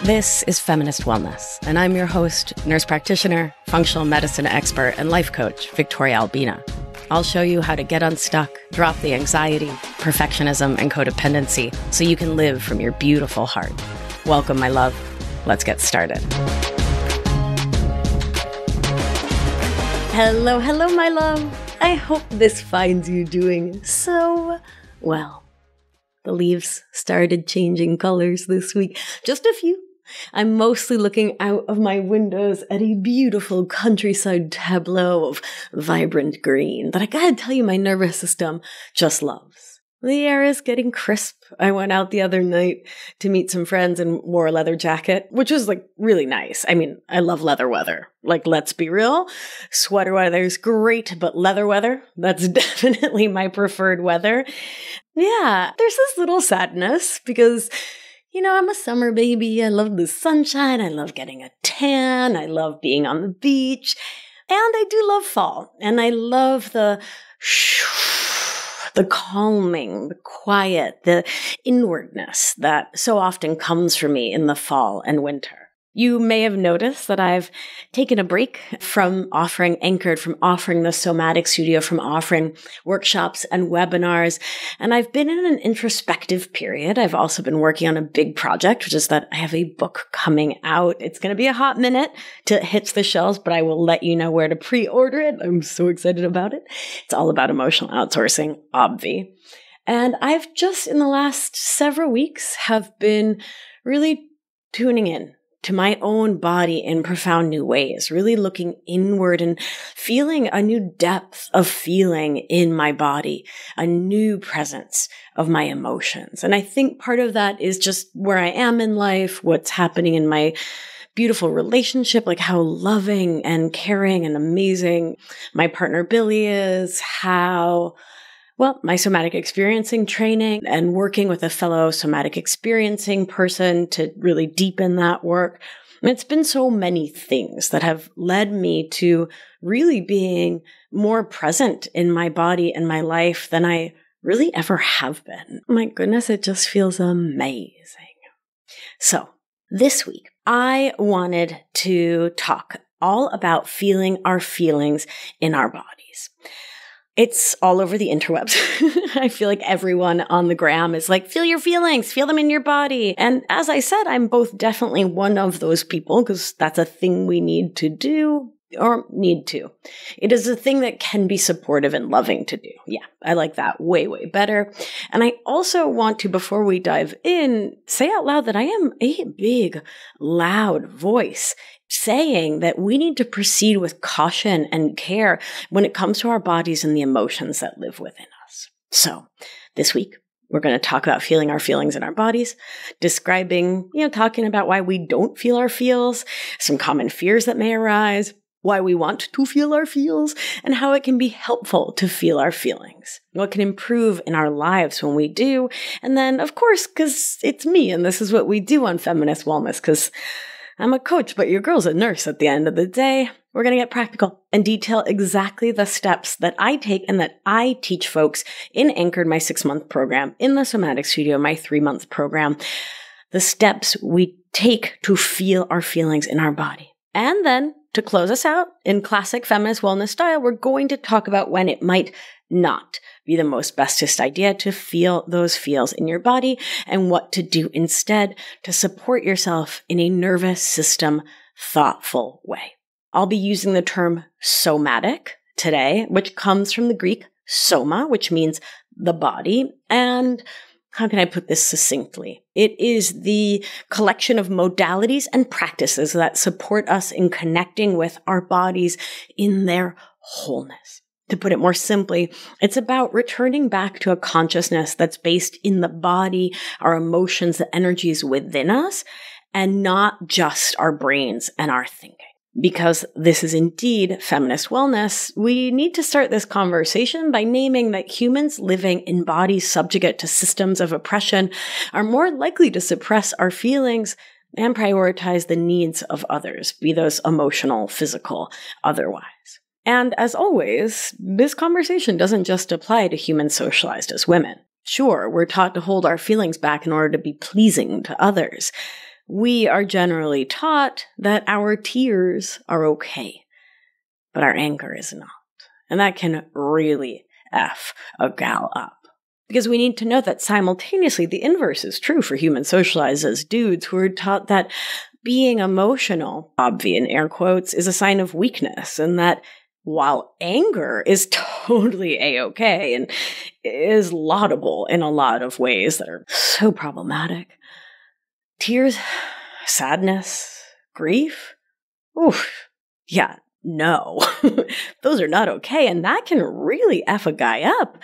This is Feminist Wellness, and I'm your host, nurse practitioner, functional medicine expert, and life coach, Victoria Albina. I'll show you how to get unstuck, drop the anxiety, perfectionism, and codependency so you can live from your beautiful heart. Welcome, my love. Let's get started. Hello, my love. I hope this finds you doing so well. The leaves started changing colors this week. Just a few. I'm mostly looking out of my windows at a beautiful countryside tableau of vibrant green that I gotta tell you my nervous system just loves. The air is getting crisp. I went out the other night to meet some friends and wore a leather jacket, which was really nice. I mean, I love leather weather. Let's be real. Sweater weather is great, but leather weather, that's definitely my preferred weather. Yeah, there's this little sadness because I'm a summer baby. I love the sunshine. I love getting a tan. I love being on the beach. And I do love fall. And I love the calming, the quiet, the inwardness that so often comes for me in the fall and winter. You may have noticed that I've taken a break from offering the Somatic studio, from offering workshops and webinars, and I've been in an introspective period. I've also been working on a big project, which is that I have a book coming out. It's going to be a hot minute till it hits the shelves, but I will let you know where to pre-order it. I'm so excited about it. It's all about emotional outsourcing, obvi. And I've just, in the last several weeks, have been really tuning in to my own body in profound new ways, really looking inward and feeling a new depth of feeling in my body, a new presence of my emotions. And I think part of that is just where I am in life, what's happening in my beautiful relationship, how loving and caring and amazing my partner Billy is, my somatic experiencing training and working with a fellow somatic experiencing person to really deepen that work. And it's been so many things that have led me to really being more present in my body and my life than I really ever have been. My goodness, it just feels amazing. So this week, I wanted to talk all about feeling our feelings in our bodies. It's all over the interwebs. I feel like everyone on the gram is feel your feelings, feel them in your body. And as I said, I'm both definitely one of those people because that's a thing we need to do or need to. It is a thing that can be supportive and loving to do. Yeah, I like that way, way better. And I also want to, before we dive in, say out loud that I am a big, loud voice saying that we need to proceed with caution and care when it comes to our bodies and the emotions that live within us. So this week, we're going to talk about feeling our feelings in our bodies, talking about why we don't feel our feels, some common fears that may arise, why we want to feel our feels, and how it can be helpful to feel our feelings, what can improve in our lives when we do. And then, of course, because it's me and this is what we do on Feminist Wellness, because I'm a coach, but your girl's a nurse at the end of the day. We're going to get practical and detail exactly the steps that I take and that I teach folks in Anchored, my 6-month program, in the Somatic Studio, my 3-month program, the steps we take to feel our feelings in our body. And then to close us out in classic feminist wellness style, we're going to talk about when it might not be the most bestest idea to feel those feels in your body and what to do instead to support yourself in a nervous system thoughtful way. I'll be using the term somatic today, which comes from the Greek soma, which means the body. And how can I put this succinctly? It is the collection of modalities and practices that support us in connecting with our bodies in their wholeness. To put it more simply, it's about returning back to a consciousness that's based in the body, our emotions, the energies within us, and not just our brains and our thinking. Because this is indeed feminist wellness, we need to start this conversation by naming that humans living in bodies subjugate to systems of oppression are more likely to suppress our feelings and prioritize the needs of others, be those emotional, physical, otherwise. And as always, this conversation doesn't just apply to humans socialized as women. Sure, we're taught to hold our feelings back in order to be pleasing to others. We are generally taught that our tears are okay, but our anger is not. And that can really F a gal up. Because we need to know that simultaneously the inverse is true for humans socialized as dudes who are taught that being emotional, obvious in air quotes, is a sign of weakness, and that while anger is totally a-okay and is laudable in a lot of ways that are so problematic, tears, sadness, grief, oof, yeah, no, those are not okay, and that can really F a guy up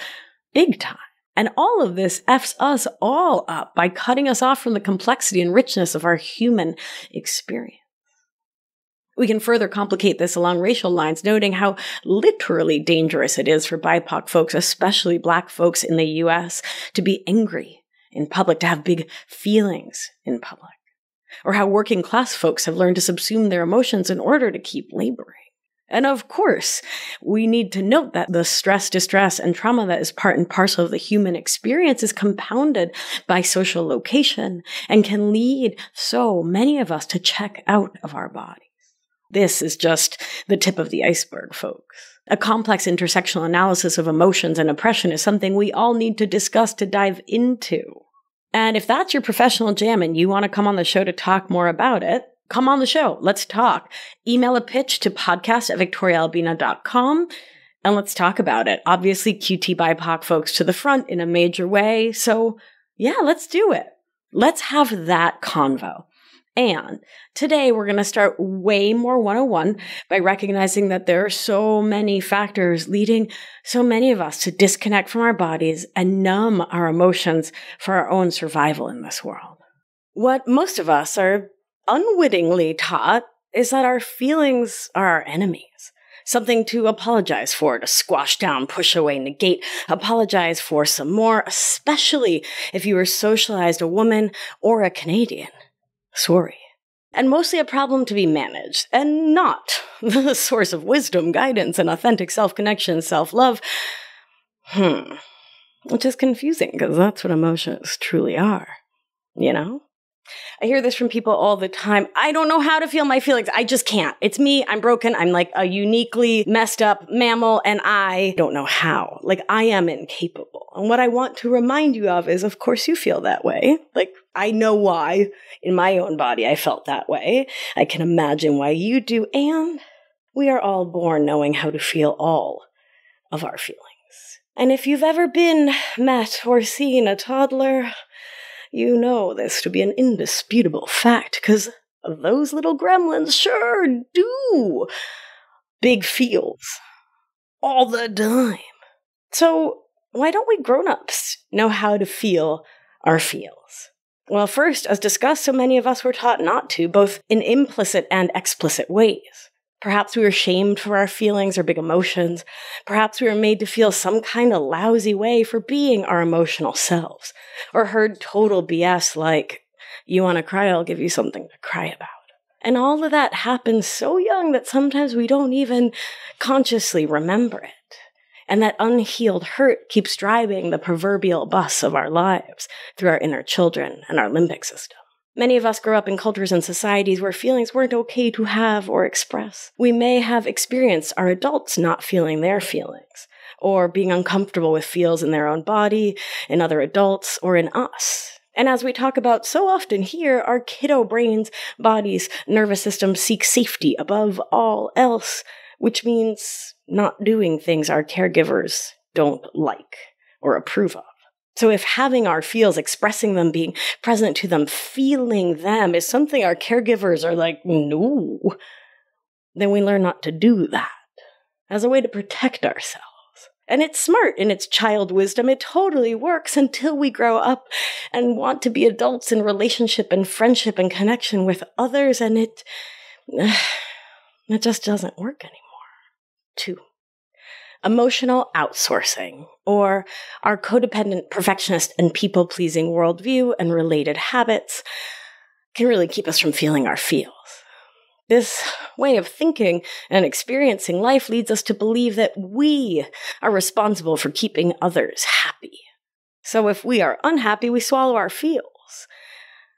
big time. And all of this Fs us all up by cutting us off from the complexity and richness of our human experience. We can further complicate this along racial lines, noting how literally dangerous it is for BIPOC folks, especially Black folks in the US, to be angry in public, to have big feelings in public. Or how working class folks have learned to subsume their emotions in order to keep laboring. And of course, we need to note that the stress, distress, and trauma that is part and parcel of the human experience is compounded by social location and can lead so many of us to check out of our bodies. This is just the tip of the iceberg, folks. A complex intersectional analysis of emotions and oppression is something we all need to discuss to dive into. And if that's your professional jam and you want to come on the show to talk more about it, come on the show. Let's talk. Email a pitch to podcast@victoriaalbina.com and let's talk about it. Obviously, QT BIPOC folks to the front in a major way. So yeah, let's do it. Let's have that convo. And today we're going to start way more 101 by recognizing that there are so many factors leading so many of us to disconnect from our bodies and numb our emotions for our own survival in this world. What most of us are unwittingly taught is that our feelings are our enemies. Something to apologize for, to squash down, push away, negate, apologize for some more, especially if you were socialized a woman or a Canadian. Sorry. And mostly a problem to be managed, and not the source of wisdom, guidance, and authentic self-connection, self-love. Which is confusing, because that's what emotions truly are, you know? I hear this from people all the time. I don't know how to feel my feelings. I just can't. It's me. I'm broken. I'm like a uniquely messed up mammal, and I don't know how. Like, I am incapable. And what I want to remind you of is, of course, you feel that way. Like, I know why in my own body I felt that way. I can imagine why you do. And we are all born knowing how to feel all of our feelings. And if you've ever been, met, or seen a toddler, you know this to be an indisputable fact, because those little gremlins sure do big feels all the time. So why don't we grown-ups know how to feel our feels? Well, first, as discussed, so many of us were taught not to, both in implicit and explicit ways. Perhaps we were shamed for our feelings or big emotions. Perhaps we were made to feel some kind of lousy way for being our emotional selves. Or heard total BS like, you want to cry, I'll give you something to cry about. And all of that happens so young that sometimes we don't even consciously remember it. And that unhealed hurt keeps driving the proverbial bus of our lives through our inner children and our limbic system. Many of us grow up in cultures and societies where feelings weren't okay to have or express. We may have experienced our adults not feeling their feelings, or being uncomfortable with feels in their own body, in other adults, or in us. And as we talk about so often here, our kiddo brains, bodies, nervous systems seek safety above all else, which means not doing things our caregivers don't like or approve of. So if having our feels, expressing them, being present to them, feeling them is something our caregivers are like, no, then we learn not to do that as a way to protect ourselves. And it's smart in its child wisdom. It totally works until we grow up and want to be adults in relationship and friendship and connection with others, and it just doesn't work anymore. 2. Emotional outsourcing, or our codependent, perfectionist, and people-pleasing worldview and related habits, can really keep us from feeling our feels. This way of thinking and experiencing life leads us to believe that we are responsible for keeping others happy. So if we are unhappy, we swallow our feels.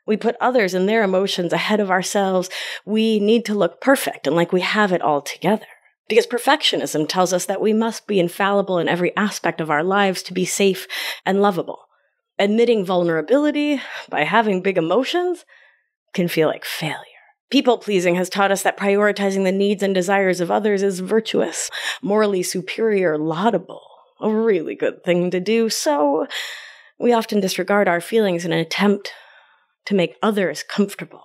We put others and their emotions ahead of ourselves. We need to look perfect and like we have it all together. Because perfectionism tells us that we must be infallible in every aspect of our lives to be safe and lovable. Admitting vulnerability by having big emotions can feel like failure. People-pleasing has taught us that prioritizing the needs and desires of others is virtuous, morally superior, laudable, a really good thing to do, so we often disregard our feelings in an attempt to make others comfortable,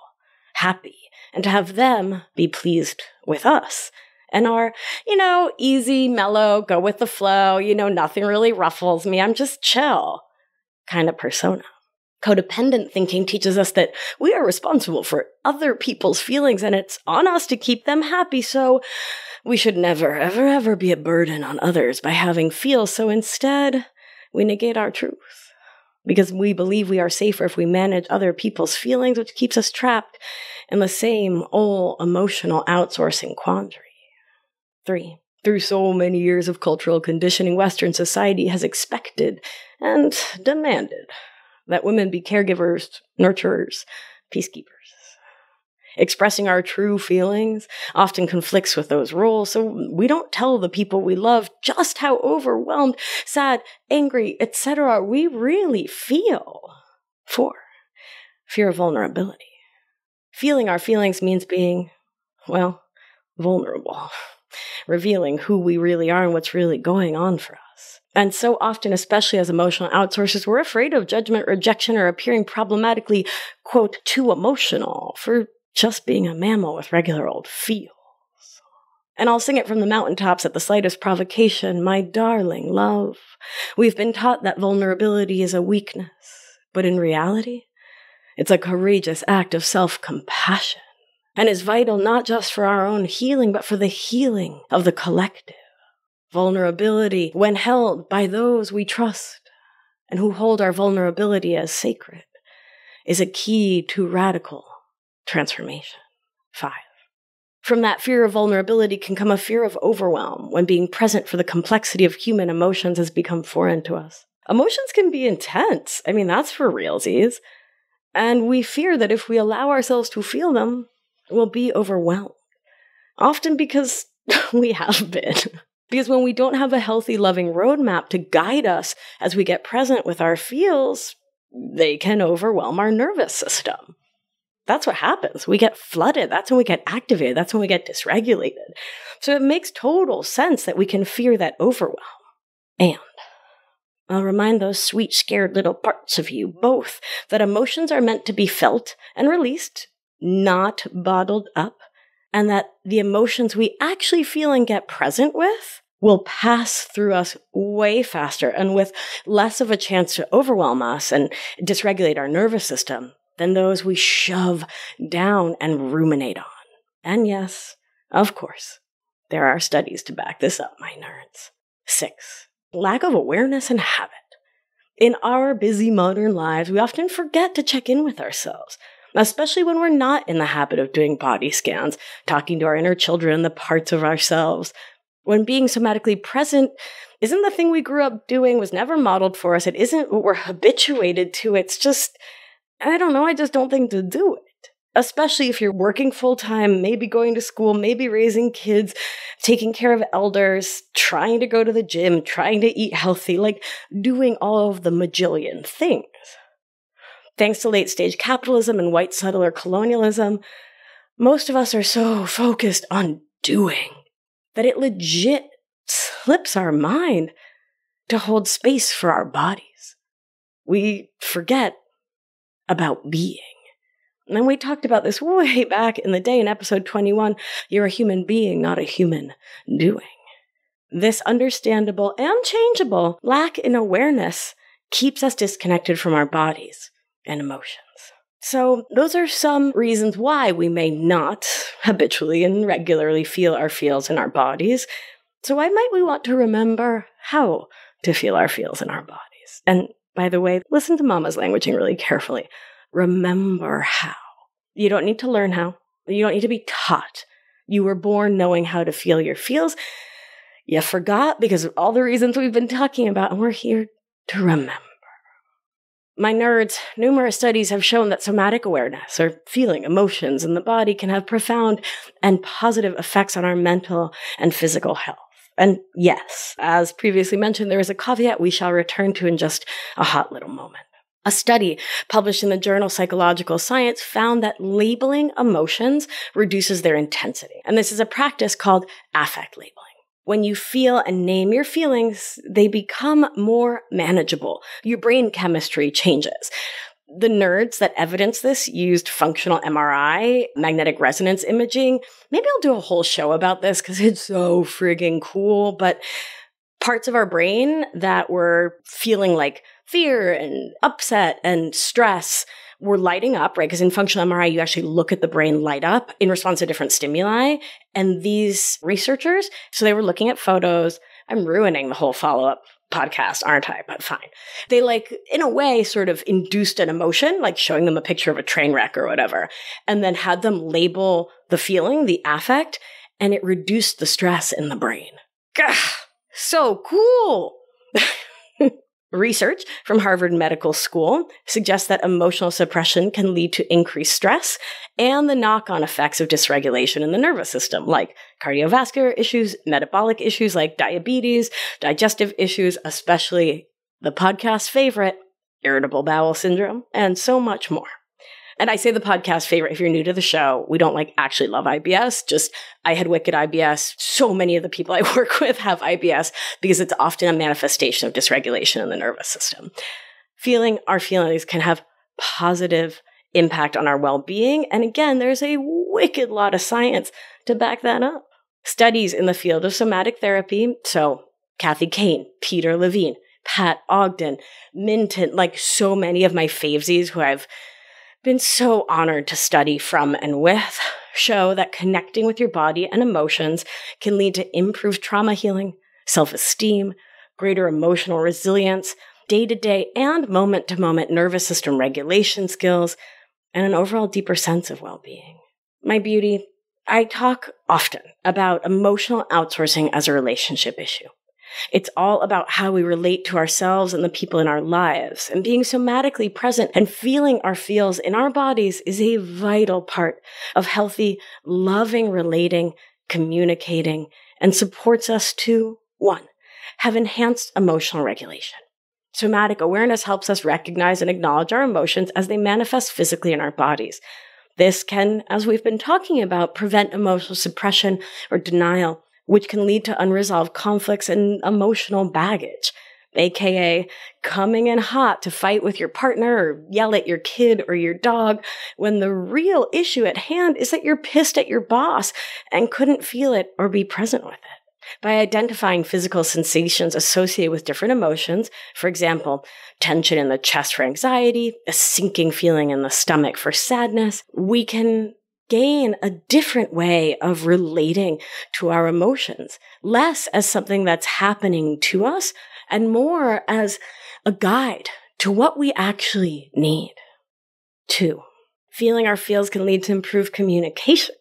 happy, and to have them be pleased with us. And our, easy, mellow, go with the flow, nothing really ruffles me, I'm just chill kind of persona. Codependent thinking teaches us that we are responsible for other people's feelings and it's on us to keep them happy, so we should never, ever, ever be a burden on others by having feels. So instead, we negate our truth because we believe we are safer if we manage other people's feelings, which keeps us trapped in the same old emotional outsourcing quandary. 3. Through so many years of cultural conditioning, Western society has expected and demanded that women be caregivers, nurturers, peacekeepers. Expressing our true feelings often conflicts with those roles, so we don't tell the people we love just how overwhelmed, sad, angry, etc. we really feel. 4. Fear of vulnerability. Feeling our feelings means being, vulnerable. Revealing who we really are and what's really going on for us. And so often, especially as emotional outsourcers, we're afraid of judgment, rejection, or appearing problematically, quote, too emotional for just being a mammal with regular old feels. And I'll sing it from the mountaintops at the slightest provocation, my darling love. We've been taught that vulnerability is a weakness, but in reality, it's a courageous act of self-compassion. And is vital not just for our own healing, but for the healing of the collective. Vulnerability, when held by those we trust and who hold our vulnerability as sacred, is a key to radical transformation. 5. From that fear of vulnerability can come a fear of overwhelm when being present for the complexity of human emotions has become foreign to us. Emotions can be intense. That's for realsies. And we fear that if we allow ourselves to feel them, we'll be overwhelmed. Often because we have been. Because when we don't have a healthy, loving roadmap to guide us as we get present with our feels, they can overwhelm our nervous system. That's what happens. We get flooded. That's when we get activated. That's when we get dysregulated. So it makes total sense that we can fear that overwhelm. And I'll remind those sweet, scared little parts of you both that emotions are meant to be felt and released, not bottled up, and that the emotions we actually feel and get present with will pass through us way faster and with less of a chance to overwhelm us and dysregulate our nervous system than those we shove down and ruminate on. And yes, of course, there are studies to back this up, my nerds. 6. Lack of awareness and habit. In our busy modern lives, we often forget to check in with ourselves, especially when we're not in the habit of doing body scans, talking to our inner children, the parts of ourselves. When being somatically present isn't the thing we grew up doing, was never modeled for us, it isn't what we're habituated to, it's just, I just don't think to do it. Especially if you're working full-time, maybe going to school, maybe raising kids, taking care of elders, trying to go to the gym, trying to eat healthy, doing all of the majillion things. Thanks to late-stage capitalism and white settler colonialism, most of us are so focused on doing that it legit slips our mind to hold space for our bodies. We forget about being. And we talked about this way back in the day in episode 21. You're a human being, not a human doing. This understandable and changeable lack in awareness keeps us disconnected from our bodies and emotions. So those are some reasons why we may not habitually and regularly feel our feels in our bodies. So why might we want to remember how to feel our feels in our bodies? And by the way, listen to Mama's languaging really carefully. Remember how. You don't need to learn how. You don't need to be taught. You were born knowing how to feel your feels. You forgot because of all the reasons we've been talking about, and we're here to remember. My nerds, numerous studies have shown that somatic awareness, or feeling emotions in the body, can have profound and positive effects on our mental and physical health. And yes, as previously mentioned, there is a caveat we shall return to in just a hot little moment. A study published in the journal Psychological Science found that labeling emotions reduces their intensity. And this is a practice called affect labeling. When you feel and name your feelings, they become more manageable. Your brain chemistry changes. The nerds that evidence this used functional MRI, magnetic resonance imaging. Maybe I'll do a whole show about this because it's so friggin' cool. But parts of our brain that were feeling like fear and upset and stress were lighting up, right? Because in functional MRI, you actually look at the brain light up in response to different stimuli. And these researchers, so they were looking at photos. I'm ruining the whole follow-up podcast, aren't I? But fine. They in a way, sort of induced an emotion, like showing them a picture of a train wreck or whatever, and then had them label the feeling, the affect, and it reduced the stress in the brain. Gah, so cool. Research from Harvard Medical School suggests that emotional suppression can lead to increased stress and the knock-on effects of dysregulation in the nervous system, like cardiovascular issues, metabolic issues like diabetes, digestive issues, especially the podcast favorite, irritable bowel syndrome, and so much more. And I say the podcast favorite if you're new to the show. We don't actually love IBS, just I had wicked IBS. So many of the people I work with have IBS because it's often a manifestation of dysregulation in the nervous system. Feeling our feelings can have positive impact on our well-being. And again, there's a wicked lot of science to back that up. Studies in the field of somatic therapy, so Kathy Kane, Peter Levine, Pat Ogden, Minton, so many of my favesies who I've been so honored to study from and with, show that connecting with your body and emotions can lead to improved trauma healing, self-esteem, greater emotional resilience, day-to-day and moment-to-moment nervous system regulation skills, and an overall deeper sense of well-being. My beauty, I talk often about emotional outsourcing as a relationship issue. It's all about how we relate to ourselves and the people in our lives. And being somatically present and feeling our feels in our bodies is a vital part of healthy, loving, relating, communicating, and supports us to, 1, have enhanced emotional regulation. Somatic awareness helps us recognize and acknowledge our emotions as they manifest physically in our bodies. This can, as we've been talking about, prevent emotional suppression or denial, which can lead to unresolved conflicts and emotional baggage, aka coming in hot to fight with your partner or yell at your kid or your dog, when the real issue at hand is that you're pissed at your boss and couldn't feel it or be present with it. By identifying physical sensations associated with different emotions, for example, tension in the chest for anxiety, a sinking feeling in the stomach for sadness, we can gain a different way of relating to our emotions, less as something that's happening to us and more as a guide to what we actually need. 2, feeling our feels can lead to improved communication.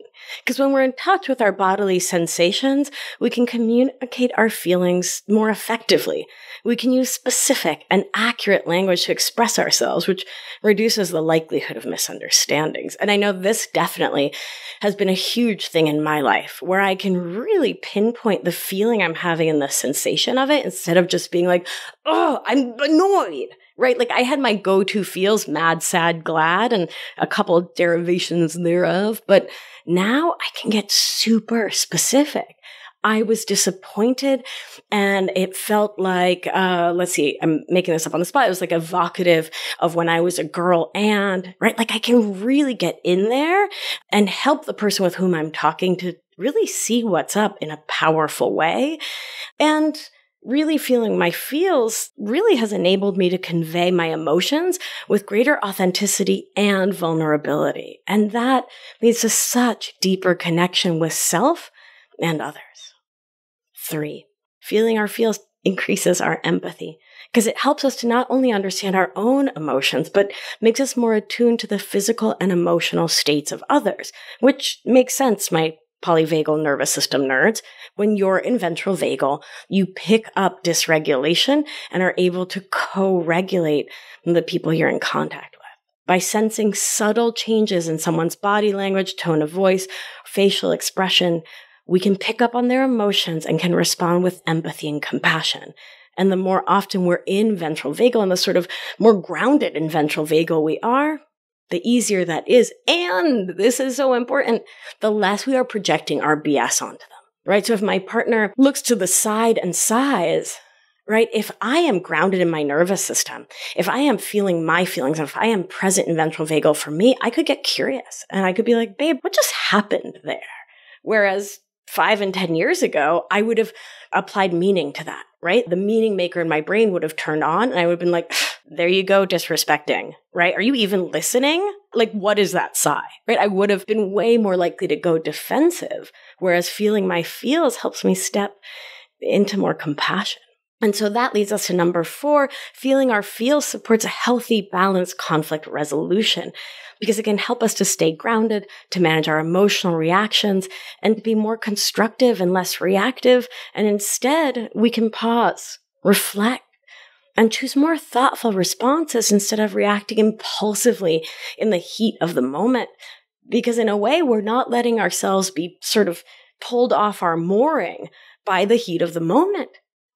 Because when we're in touch with our bodily sensations, we can communicate our feelings more effectively. We can use specific and accurate language to express ourselves, which reduces the likelihood of misunderstandings. And I know this definitely has been a huge thing in my life, where I can really pinpoint the feeling I'm having and the sensation of it instead of just being like, oh, I'm annoyed. Right? I had my go-to feels, mad, sad, glad, and a couple of derivations thereof. But now I can get super specific. I was disappointed and it felt like, let's see, I'm making this up on the spot. It was evocative of when I was a girl and, right? I can really get in there and help the person with whom I'm talking to really see what's up in a powerful way. And really feeling my feels really has enabled me to convey my emotions with greater authenticity and vulnerability. And that leads to such deeper connection with self and others. 3, feeling our feels increases our empathy because it helps us to not only understand our own emotions, but makes us more attuned to the physical and emotional states of others, which makes sense. My polyvagal nervous system nerds, when you're in ventral vagal, you pick up dysregulation and are able to co-regulate the people you're in contact with. By sensing subtle changes in someone's body language, tone of voice, facial expression, we can pick up on their emotions and can respond with empathy and compassion. And the more often we're in ventral vagal and the sort of more grounded in ventral vagal we are, the easier that is. And this is so important, the less we are projecting our BS onto them, right? So if my partner looks to the side and sighs, right? If I am grounded in my nervous system, if I am feeling my feelings, if I am present in ventral vagal, for me, I could get curious and I could be like, babe, what just happened there? Whereas 5 and 10 years ago, I would have applied meaning to that, right? The meaning maker in my brain would have turned on and I would have been like, there you go, disrespecting, right? Are you even listening? Like, what is that sigh, right? I would have been way more likely to go defensive, whereas feeling my feels helps me step into more compassion. And so that leads us to number 4, feeling our feels supports a healthy, balanced conflict resolution because it can help us to stay grounded, to manage our emotional reactions, and to be more constructive and less reactive. And instead, we can pause, reflect, and choose more thoughtful responses instead of reacting impulsively in the heat of the moment. Because in a way, we're not letting ourselves be sort of pulled off our mooring by the heat of the moment.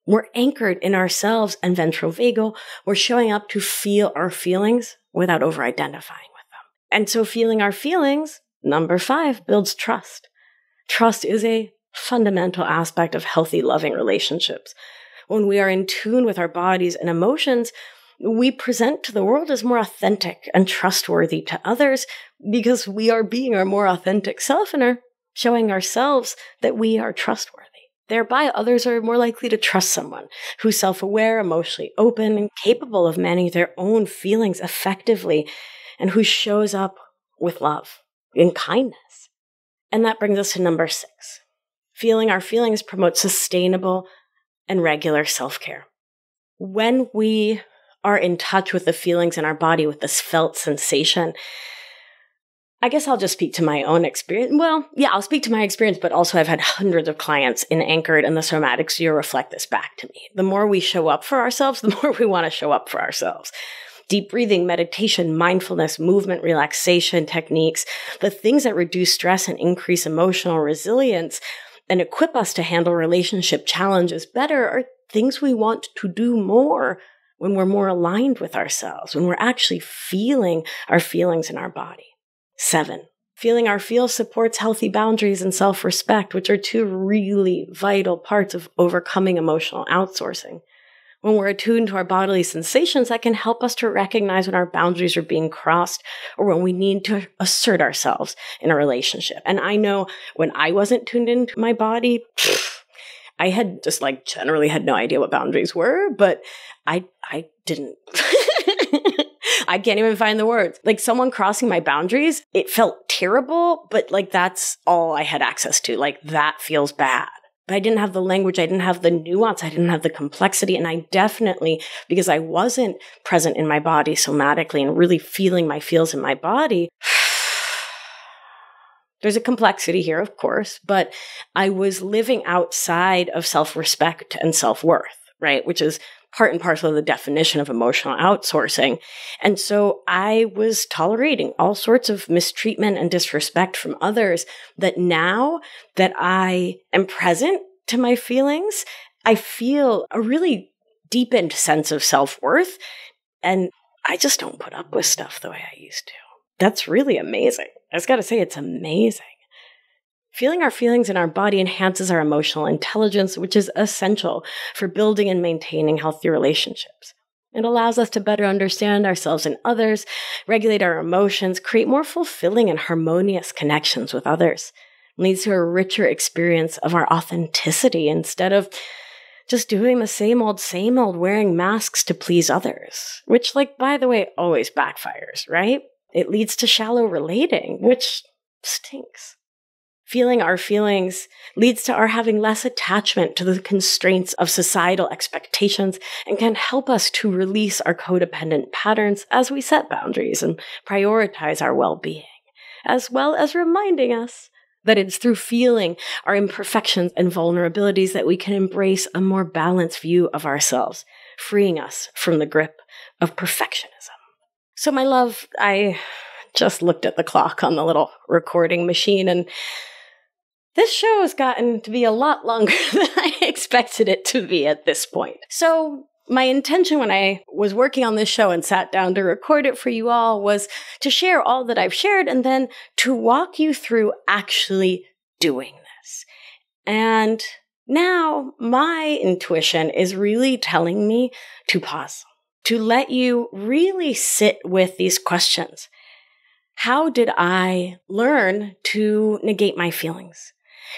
We're anchored in ourselves and ventral vagal. We're showing up to feel our feelings without over-identifying with them. And so feeling our feelings, number 5, builds trust. Trust is a fundamental aspect of healthy, loving relationships. When we are in tune with our bodies and emotions, we present to the world as more authentic and trustworthy to others because we are being our more authentic self and are showing ourselves that we are trustworthy. Thereby, others are more likely to trust someone who's self-aware, emotionally open, and capable of managing their own feelings effectively, and who shows up with love and kindness. And that brings us to number 6. Feeling our feelings promotes sustainable and regular self-care. When we are in touch with the feelings in our body, with this felt sensation, I guess I'll just speak to my own experience. Well, yeah, I'll speak to my experience, but also I've had hundreds of clients in Anchored and the Somatic Sphere reflect this back to me. The more we show up for ourselves, the more we want to show up for ourselves. Deep breathing, meditation, mindfulness, movement, relaxation techniques, the things that reduce stress and increase emotional resilience and equip us to handle relationship challenges better are things we want to do more when we're more aligned with ourselves, when we're actually feeling our feelings in our body. 7, feeling our feels supports healthy boundaries and self-respect, which are 2 really vital parts of overcoming emotional outsourcing. When we're attuned to our bodily sensations, that can help us to recognize when our boundaries are being crossed or when we need to assert ourselves in a relationship. And I know when I wasn't tuned into my body, I had just generally had no idea what boundaries were, but I didn't. I can't even find the words. Someone crossing my boundaries, it felt terrible, but that's all I had access to. That feels bad. But I didn't have the language. I didn't have the nuance. I didn't have the complexity. And I definitely, because I wasn't present in my body somatically and really feeling my feels in my body, there's a complexity here, of course, but I was living outside of self-respect and self-worth, right? Which is part and parcel of the definition of emotional outsourcing. And so I was tolerating all sorts of mistreatment and disrespect from others that now that I am present to my feelings, I feel a really deepened sense of self-worth. And I just don't put up with stuff the way I used to. That's really amazing. I just got to say, it's amazing. Feeling our feelings in our body enhances our emotional intelligence, which is essential for building and maintaining healthy relationships. It allows us to better understand ourselves and others, regulate our emotions, create more fulfilling and harmonious connections with others. It leads to a richer experience of our authenticity instead of just doing the same old, wearing masks to please others, which, by the way, always backfires, right? It leads to shallow relating, which stinks. Feeling our feelings leads to our having less attachment to the constraints of societal expectations and can help us to release our codependent patterns as we set boundaries and prioritize our well-being, as well as reminding us That it's through feeling our imperfections and vulnerabilities that we can embrace a more balanced view of ourselves, freeing us from the grip of perfectionism. So my love, I just looked at the clock on the little recording machine, and this show has gotten to be a lot longer than I expected it to be at this point. So my intention when I was working on this show and sat down to record it for you all was to share all that I've shared and then to walk you through actually doing this. And now my intuition is really telling me to pause, to let you really sit with these questions. How did I learn to negate my feelings?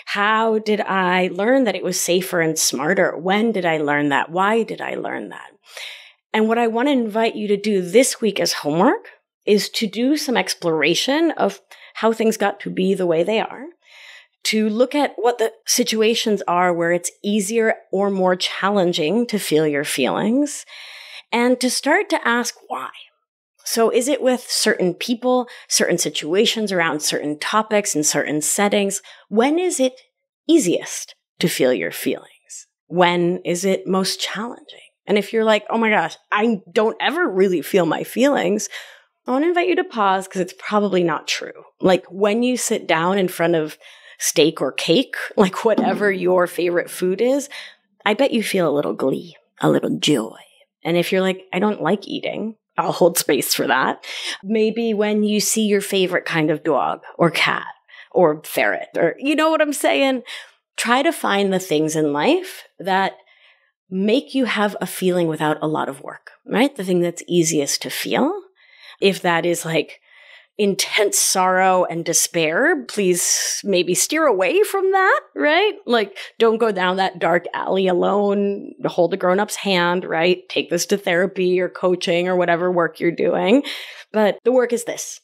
How did I learn that it was safer and smarter? When did I learn that? Why did I learn that? And what I want to invite you to do this week as homework is to do some exploration of how things got to be the way they are, to look at what the situations are where it's easier or more challenging to feel your feelings, and to start to ask why. So is it with certain people, certain situations around certain topics in certain settings? When is it easiest to feel your feelings? When is it most challenging? And if you're like, oh my gosh, I don't ever really feel my feelings, I want to invite you to pause because it's probably not true. Like when you sit down in front of steak or cake, like whatever your favorite food is, I bet you feel a little glee, a little joy. And if you're like, I don't like eating, I'll hold space for that. Maybe when you see your favorite kind of dog or cat or ferret, or you know what I'm saying? Try to find the things in life that make you have a feeling without a lot of work, right? The thing that's easiest to feel. If that is like intense sorrow and despair, please maybe steer away from that, right? Like, don't go down that dark alley alone. Hold a grown-up's hand, right? Take this to therapy or coaching or whatever work you're doing. But the work is this,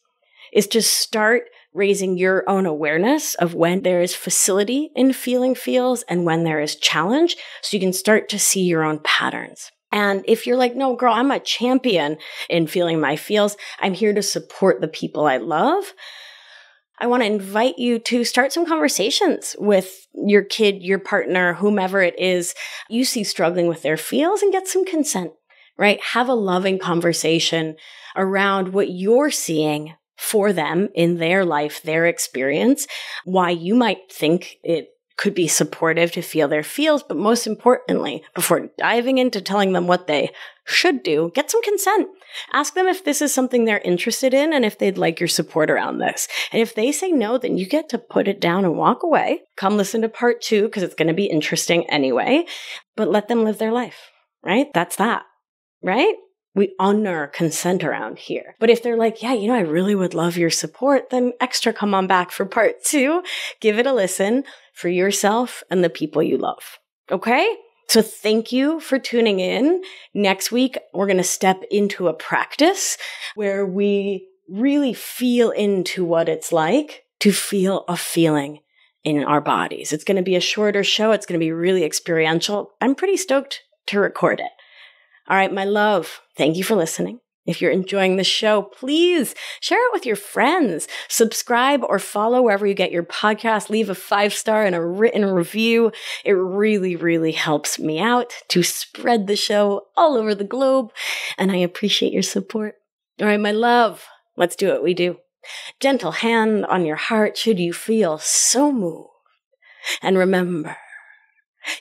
is to start raising your own awareness of when there is facility in feeling feels and when there is challenge, so you can start to see your own patterns. And if you're like, no, girl, I'm a champion in feeling my feels, I'm here to support the people I love, I want to invite you to start some conversations with your kid, your partner, whomever it is you see struggling with their feels, and get some consent, right? Have a loving conversation around what you're seeing for them in their life, their experience, why you might think it could be supportive to feel their feels, but most importantly, before diving into telling them what they should do, get some consent. Ask them if this is something they're interested in and if they'd like your support around this. And if they say no, then you get to put it down and walk away. Come listen to part 2 because it's going to be interesting anyway, but let them live their life, right? That's that, right? We honor consent around here. But if they're like, yeah, I really would love your support, then extra come on back for part 2. Give it a listen for yourself and the people you love. Okay? So thank you for tuning in. Next week, we're going to step into a practice where we really feel into what it's like to feel a feeling in our bodies. It's going to be a shorter show. It's going to be really experiential. I'm pretty stoked to record it. All right, my love, thank you for listening. If you're enjoying the show, please share it with your friends. Subscribe or follow wherever you get your podcast. Leave a 5-star and a written review. It really, really helps me out to spread the show all over the globe. And I appreciate your support. All right, my love, let's do what we do. Gentle hand on your heart should you feel so moved. And remember,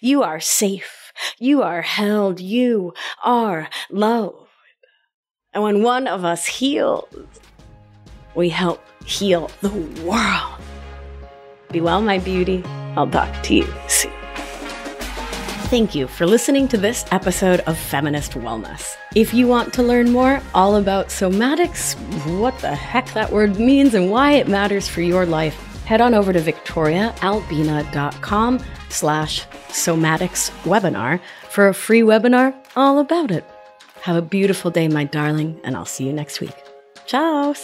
you are safe. You are held. You are loved. And when one of us heals, we help heal the world. Be well, my beauty. I'll talk to you soon. Thank you for listening to this episode of Feminist Wellness. If you want to learn more all about somatics, what the heck that word means and why it matters for your life, head on over to victoriaalbina.com/somatics webinar for a free webinar all about it. Have a beautiful day, my darling, and I'll see you next week. Ciao!